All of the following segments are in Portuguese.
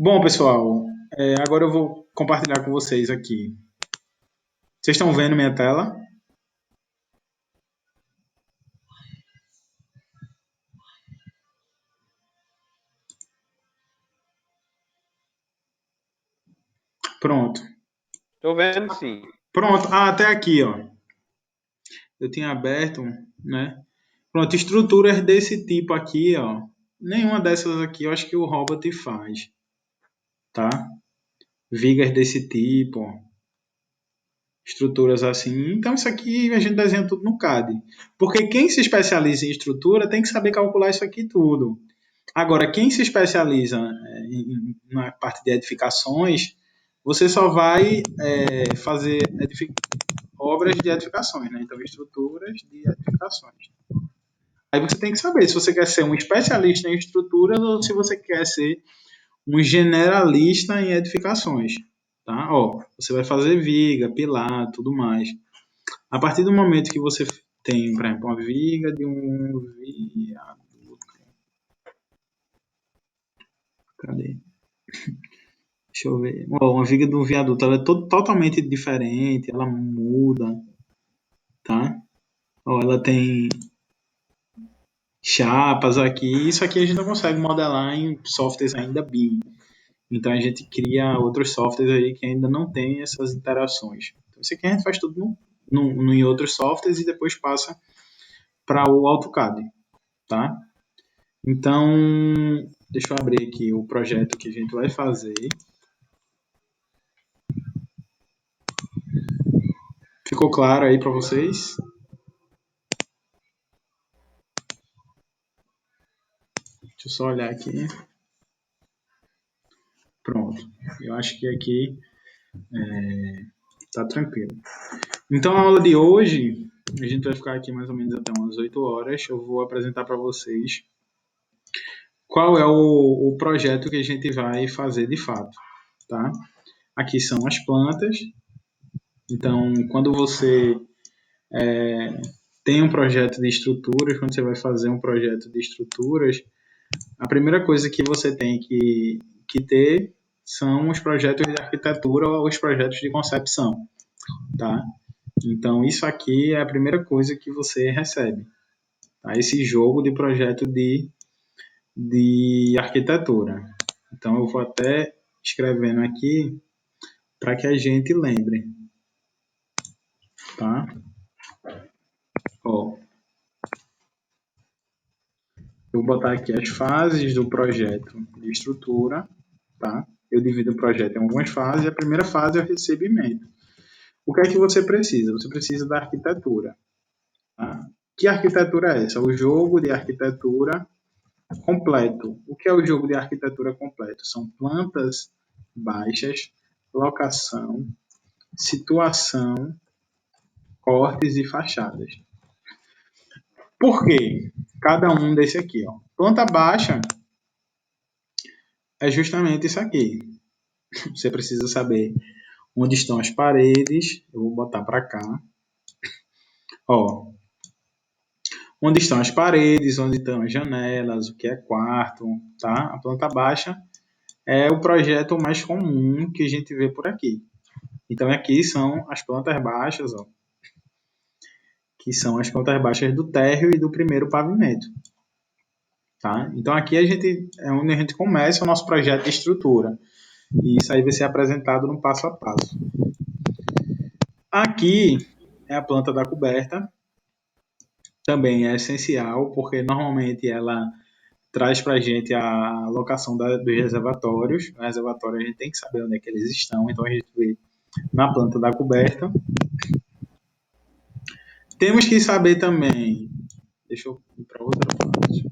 Bom, pessoal, agora eu vou compartilhar com vocês aqui. Vocês estão vendo minha tela? Pronto. Estou vendo, sim. Pronto. Ah, até aqui, ó. Eu tinha aberto, né? Pronto, estruturas desse tipo aqui, ó. Nenhuma dessas aqui eu acho que o Robot faz, tá? Vigas desse tipo, ó. Estruturas assim. Então isso aqui a gente desenha tudo no CAD. Porque quem se especializa em estrutura tem que saber calcular isso aqui tudo. Agora, quem se especializa na parte de edificações, você só vai fazer obras de edificações, né? Então, estruturas de edificações. Aí você tem que saber se você quer ser um especialista em estruturas ou se você quer ser um generalista em edificações. Tá? Ó, você vai fazer viga, pilar, tudo mais. A partir do momento que você tem, por exemplo, uma viga de um viaduto. Cadê? Deixa eu ver. Ó, uma viga de um viaduto, ela é totalmente diferente, ela muda, tá? Ó, ela tem chapas aqui. Isso aqui a gente não consegue modelar em softwares ainda BIM. Então a gente cria outros softwares aí que ainda não tem essas interações. Então isso aqui a gente faz tudo em outros softwares e depois passa para o AutoCAD, tá? Então, deixa eu abrir aqui o projeto que a gente vai fazer. Ficou claro aí para vocês? Deixa eu só olhar aqui. Pronto. Eu acho que aqui tá tranquilo. Então, a aula de hoje, a gente vai ficar aqui mais ou menos até umas 8 horas. Eu vou apresentar para vocês qual é o projeto que a gente vai fazer de fato, tá? Aqui são as plantas. Então, quando você tem um projeto de estruturas, quando você vai fazer um projeto de estruturas, a primeira coisa que você tem que ter são os projetos de arquitetura ou os projetos de concepção, tá? Então, isso aqui é a primeira coisa que você recebe, tá? Esse jogo de projeto de arquitetura. Então, eu vou até escrevendo aqui para que a gente lembre, tá? Ó, eu vou botar aqui as fases do projeto de estrutura, tá? Eu divido o projeto em algumas fases. A primeira fase é o recebimento. O que é que você precisa? Você precisa da arquitetura. Tá? Que arquitetura é essa? O jogo de arquitetura completo. O que é o jogo de arquitetura completo? São plantas baixas, locação, situação, cortes e fachadas. Por quê? Cada um desse aqui, ó. Planta baixa é justamente isso aqui. Você precisa saber onde estão as paredes. Eu vou botar para cá. Ó, onde estão as paredes, onde estão as janelas, o que é quarto, tá? A planta baixa é o projeto mais comum que a gente vê por aqui. Então aqui são as plantas baixas, ó, que são as plantas baixas do térreo e do primeiro pavimento. Tá? Então aqui é onde a gente começa o nosso projeto de estrutura. E isso aí vai ser apresentado no passo a passo. Aqui é a planta da coberta. Também é essencial, porque normalmente ela traz para a gente a locação dos reservatórios. O reservatório a gente tem que saber onde é que eles estão, então a gente vê na planta da coberta. Temos que saber também. Deixa eu ir para outra parte.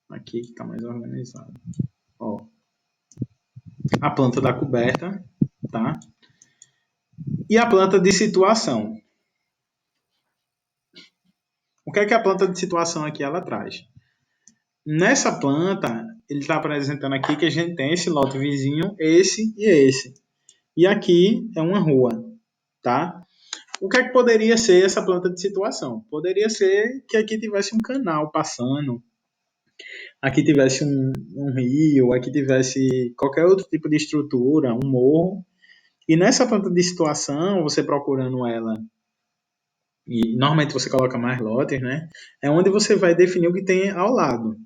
Aqui que está mais organizado. Ó, a planta da coberta, tá? E a planta de situação. O que é que a planta de situação aqui ela traz? Nessa planta, ele está apresentando aqui que a gente tem esse lote vizinho, esse e esse. E aqui é uma rua, tá? O que é que poderia ser essa planta de situação? Poderia ser que aqui tivesse um canal passando, aqui tivesse um rio, aqui tivesse qualquer outro tipo de estrutura, um morro. E nessa planta de situação, você procurando ela, e normalmente você coloca mais lotes, né? É onde você vai definir o que tem ao lado,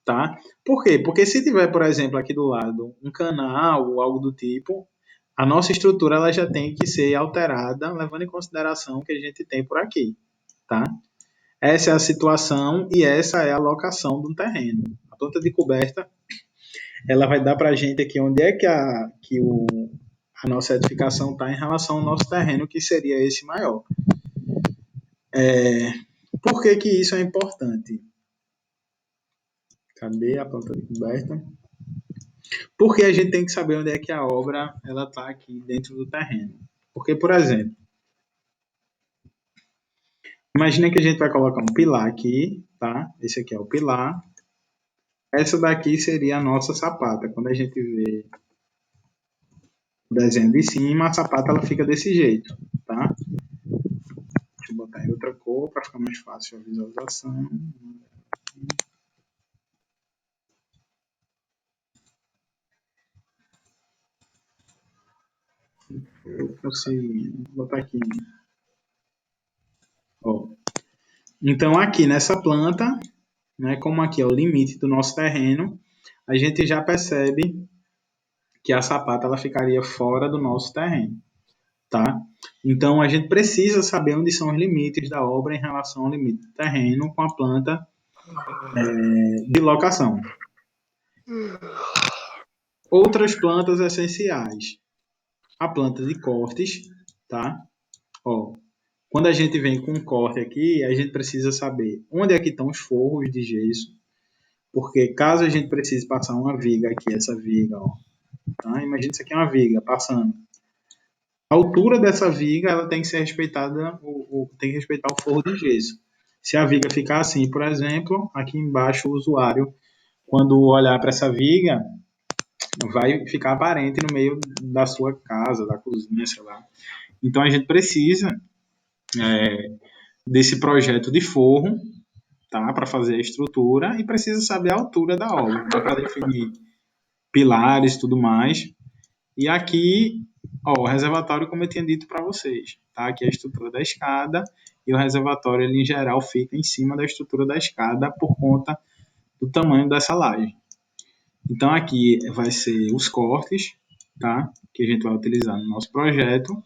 tá? Por quê? Porque se tiver, por exemplo, aqui do lado um canal ou algo do tipo, a nossa estrutura ela já tem que ser alterada, levando em consideração o que a gente tem por aqui, tá? Essa é a situação e essa é a locação do terreno. A planta de coberta, ela vai dar para a gente aqui onde é a nossa edificação está em relação ao nosso terreno, que seria esse maior. Por que que isso é importante? Cadê a planta de coberta? Porque a gente tem que saber onde é que a obra ela está aqui dentro do terreno. Porque, por exemplo, imagina que a gente vai colocar um pilar aqui, tá? Esse aqui é o pilar. Essa daqui seria a nossa sapata. Quando a gente vê o desenho de cima, a sapata ela fica desse jeito, tá? Deixa eu botar em outra cor para ficar mais fácil a visualização. Eu consigo botar aqui. Ó. Então, aqui nessa planta, né, como aqui é o limite do nosso terreno, a gente já percebe que a sapata ela ficaria fora do nosso terreno, tá? Então, a gente precisa saber onde são os limites da obra em relação ao limite do terreno com a planta de locação. Outras plantas essenciais. A planta de cortes, tá? Ó, quando a gente vem com um corte aqui, a gente precisa saber onde é que estão os forros de gesso, porque caso a gente precise passar uma viga aqui, essa viga, ó, tá? Imagina isso aqui é uma viga passando. A altura dessa viga ela tem que ser respeitada, tem que respeitar o forro de gesso. Se a viga ficar assim, por exemplo, aqui embaixo o usuário, quando olhar para essa viga, vai ficar aparente no meio da sua casa, da cozinha, sei lá. Então a gente precisa desse projeto de forro, tá, para fazer a estrutura e precisa saber a altura da obra, né, para definir pilares e tudo mais. E aqui, ó, o reservatório, como eu tinha dito para vocês, tá? Aqui é a estrutura da escada e o reservatório, ele, em geral, fica em cima da estrutura da escada por conta do tamanho dessa laje. Então, aqui vai ser os cortes, tá? Que a gente vai utilizar no nosso projeto.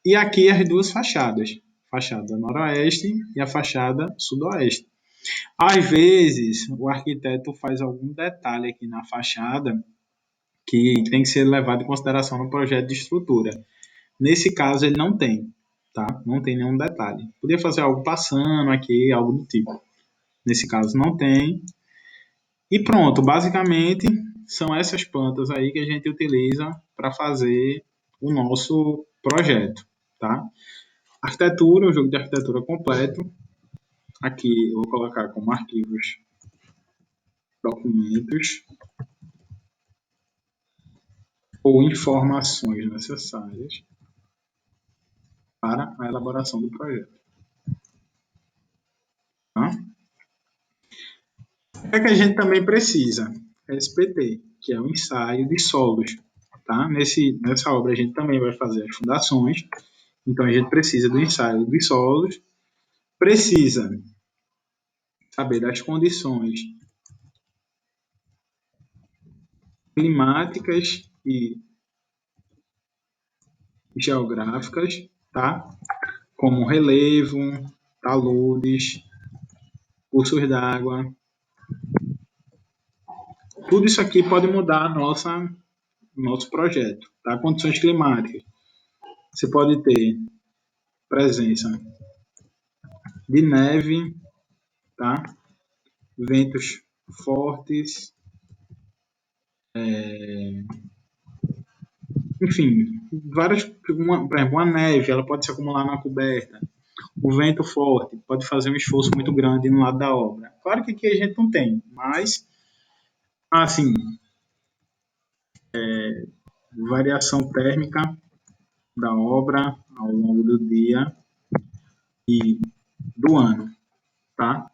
E aqui as duas fachadas, fachada noroeste e a fachada sudoeste. Às vezes, o arquiteto faz algum detalhe aqui na fachada que tem que ser levado em consideração no projeto de estrutura. Nesse caso, ele não tem, tá? Não tem nenhum detalhe. Podia fazer algo passando aqui, algo do tipo. Nesse caso, não tem. E pronto, basicamente, são essas plantas aí que a gente utiliza para fazer o nosso projeto, tá? Arquitetura, o jogo de arquitetura completo. Aqui eu vou colocar como arquivos documentos ou informações necessárias para a elaboração do projeto. Tá? O que é que a gente também precisa? SPT, que é o ensaio de solos. Tá? Nessa obra a gente também vai fazer as fundações, então a gente precisa do ensaio de solos, precisa saber das condições climáticas e geográficas, tá? Como relevo, taludes, cursos d'água. Tudo isso aqui pode mudar nosso projeto. Tá? Condições climáticas. Você pode ter presença de neve, tá? Ventos fortes, enfim, por exemplo, uma neve, ela pode se acumular na coberta. O vento forte pode fazer um esforço muito grande no lado da obra. Claro que aqui a gente não tem, mas, assim, variação térmica da obra ao longo do dia e do ano, tá?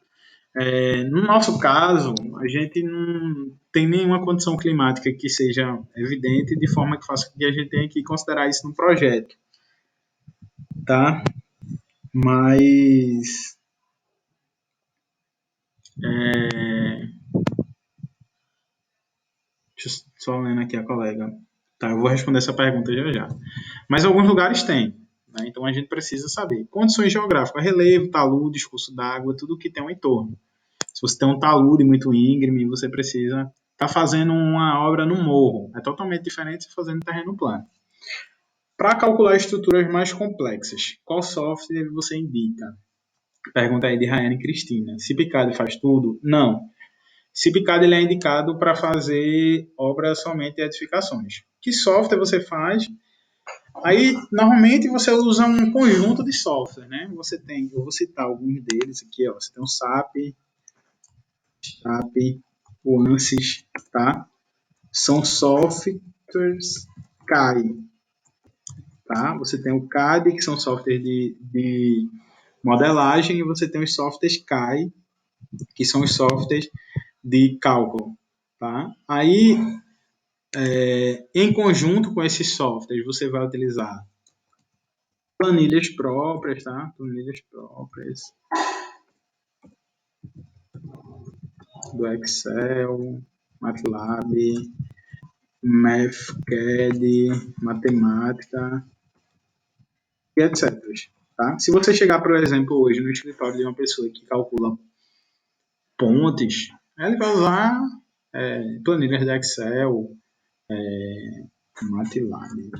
No nosso caso, a gente não tem nenhuma condição climática que seja evidente, de forma que faça com que a gente tenha que considerar isso no projeto, tá? Mas, deixa eu só lendo aqui a colega. Tá, eu vou responder essa pergunta já já. Mas alguns lugares têm, né? Então a gente precisa saber. Condições geográficas, relevo, talude, curso d'água, tudo que tem ao entorno. Se você tem um talude muito íngreme, você precisa estar fazendo uma obra no morro. É totalmente diferente de fazendo terreno plano. Para calcular estruturas mais complexas, qual software você indica? Pergunta aí de Rayane Cristina. CIPCAD faz tudo? Não. CIPCAD ele é indicado para fazer obras somente de edificações. Que software você faz? Aí, normalmente, você usa um conjunto de software, né? Você tem, eu vou citar alguns deles aqui, ó. Você tem o SAP, o ANSYS, tá? São softwares CAI, tá? Você tem o CAD, que são softwares de modelagem, e você tem os softwares CAI, que são os softwares de cálculo, tá? Aí, em conjunto com esses softwares, você vai utilizar planilhas próprias, tá? Planilhas próprias do Excel, MATLAB, MathCAD, matemática e etc. Tá? Se você chegar, por exemplo, hoje no escritório de uma pessoa que calcula pontes, ele vai usar planilhas de Excel, MATLAB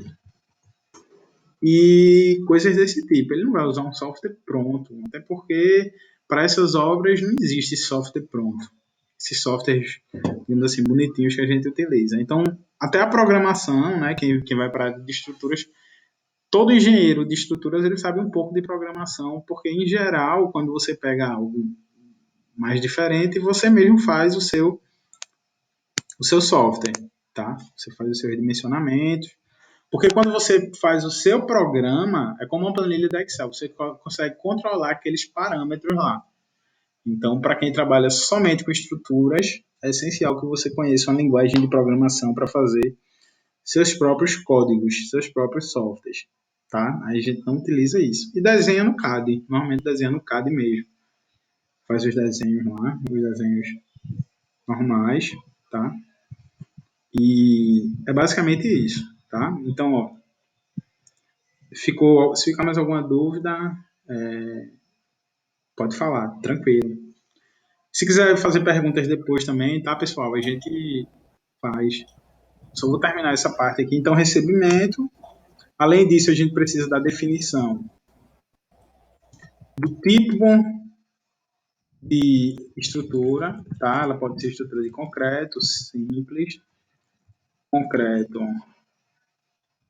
e coisas desse tipo. Ele não vai usar um software pronto, até porque para essas obras não existe software pronto. Esses softwares, digamos assim, bonitinhos que a gente utiliza. Então, até a programação, né, quem vai para a área de estruturas, todo engenheiro de estruturas ele sabe um pouco de programação, porque em geral, quando você pega algo mais diferente, você mesmo faz o seu software, tá? Você faz os seus dimensionamentos, porque quando você faz o seu programa, é como uma planilha da Excel, você consegue controlar aqueles parâmetros lá. Então, para quem trabalha somente com estruturas, é essencial que você conheça uma linguagem de programação para fazer seus próprios códigos, seus próprios softwares, tá? Aí a gente não utiliza isso. E desenha no CAD, normalmente desenha no CAD mesmo. Faz os desenhos lá, os desenhos normais, tá? E é basicamente isso, tá? Então, ó, se ficar mais alguma dúvida, pode falar, tranquilo. Se quiser fazer perguntas depois também, tá, pessoal? A gente faz. Só vou terminar essa parte aqui. Então, recebimento. Além disso, a gente precisa da definição do tipo de estrutura, tá? Ela pode ser estrutura de concreto, simples, concreto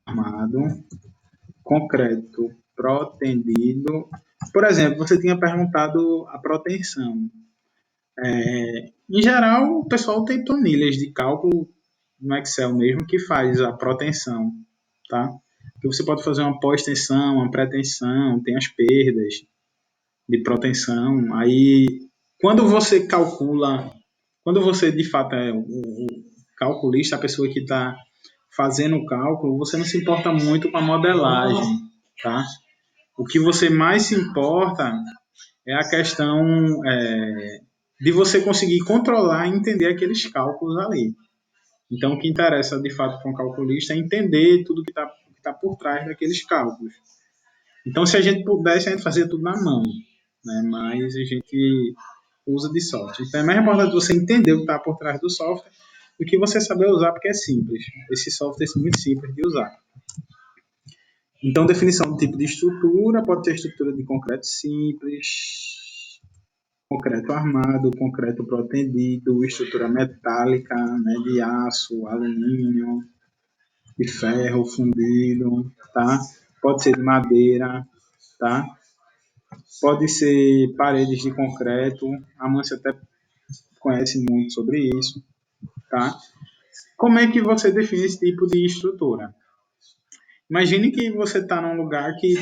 armado, concreto protendido. Por exemplo, você tinha perguntado a proteção. Em geral, o pessoal tem planilhas de cálculo no Excel mesmo que faz a proteção, tá? Que você pode fazer uma pós-tensão, uma pré-tensão, tem as perdas de proteção. Aí, quando você calcula, quando você de fato é o calculista, a pessoa que está fazendo o cálculo, você não se importa muito com a modelagem, tá? O que você mais se importa é a questão de você conseguir controlar e entender aqueles cálculos ali. Então, o que interessa de fato para um calculista é entender tudo que está por trás daqueles cálculos. Então, se a gente pudesse, a gente fazia tudo na mão, né? Mas a gente usa de software. Então, é mais importante você entender o que está por trás do software do que você saber usar, porque é simples. Esses softwares são muito simples de usar. Então, definição do tipo de estrutura, pode ter estrutura de concreto simples, concreto armado, concreto protendido, estrutura metálica, né, de aço, alumínio, de ferro fundido, tá? Pode ser de madeira, tá? Pode ser paredes de concreto, a Mância até conhece muito sobre isso, tá? Como é que você define esse tipo de estrutura? Imagine que você está num lugar que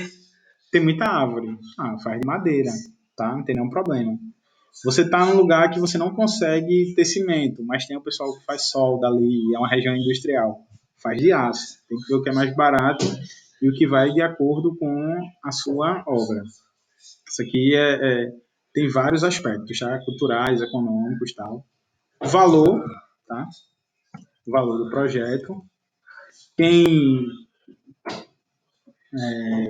tem muita árvore. Ah, faz de madeira, tá? Não tem nenhum problema. Você está num lugar que você não consegue ter cimento, mas tem o pessoal que faz solda ali, é uma região industrial. Faz de aço. Tem que ver o que é mais barato e o que vai de acordo com a sua obra. Isso aqui tem vários aspectos, tá? Culturais, econômicos, tal. O valor, tá? O valor do projeto. Quem,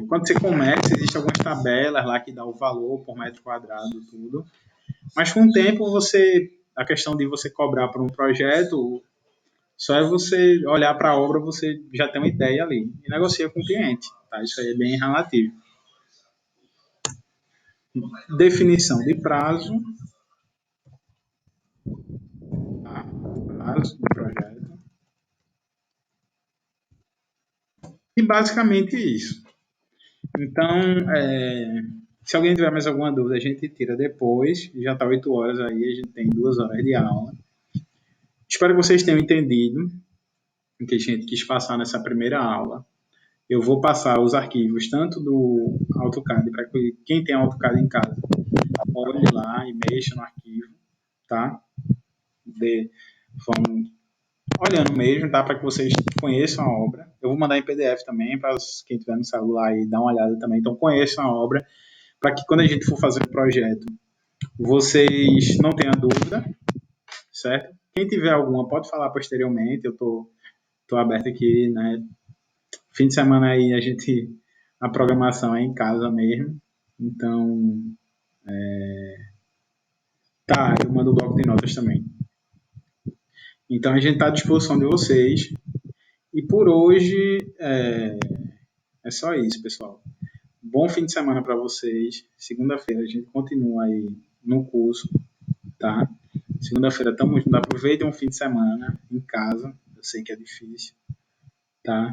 quando você começa, existem algumas tabelas lá que dá o valor por metro quadrado, tudo. Mas com o tempo a questão de você cobrar por um projeto, só é você olhar para a obra, você já tem uma ideia ali e negocia com o cliente, tá? Isso aí é bem relativo. Definição de prazo, tá? Prazo do projeto. E basicamente isso. Então, se alguém tiver mais alguma dúvida, a gente tira depois. Já está 8 horas aí, a gente tem 2 horas de aula. Espero que vocês tenham entendido o que a gente quis passar nessa primeira aula. Eu vou passar os arquivos tanto do AutoCAD para que quem tem AutoCAD em casa olhe lá e mexa no arquivo, tá? Vão olhando mesmo, tá? Para que vocês conheçam a obra. Eu vou mandar em PDF também para quem tiver no celular e dar uma olhada também. Então conheçam a obra para que quando a gente for fazer o projeto, vocês não tenham dúvida, certo? Quem tiver alguma pode falar posteriormente. Eu tô aberto aqui, né? Fim de semana aí a programação é em casa mesmo. Então, tá, eu mando o bloco de notas também. Então a gente está à disposição de vocês. E por hoje é só isso, pessoal. Bom fim de semana para vocês. Segunda-feira a gente continua aí no curso, tá? Segunda-feira tamo junto. Aproveitem um fim de semana em casa. Eu sei que é difícil, tá?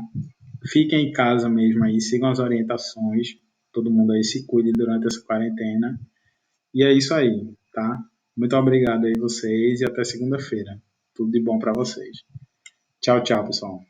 Fiquem em casa mesmo aí, sigam as orientações. Todo mundo aí se cuide durante essa quarentena. E é isso aí, tá? Muito obrigado aí vocês e até segunda-feira. Tudo de bom para vocês. Tchau, tchau, pessoal.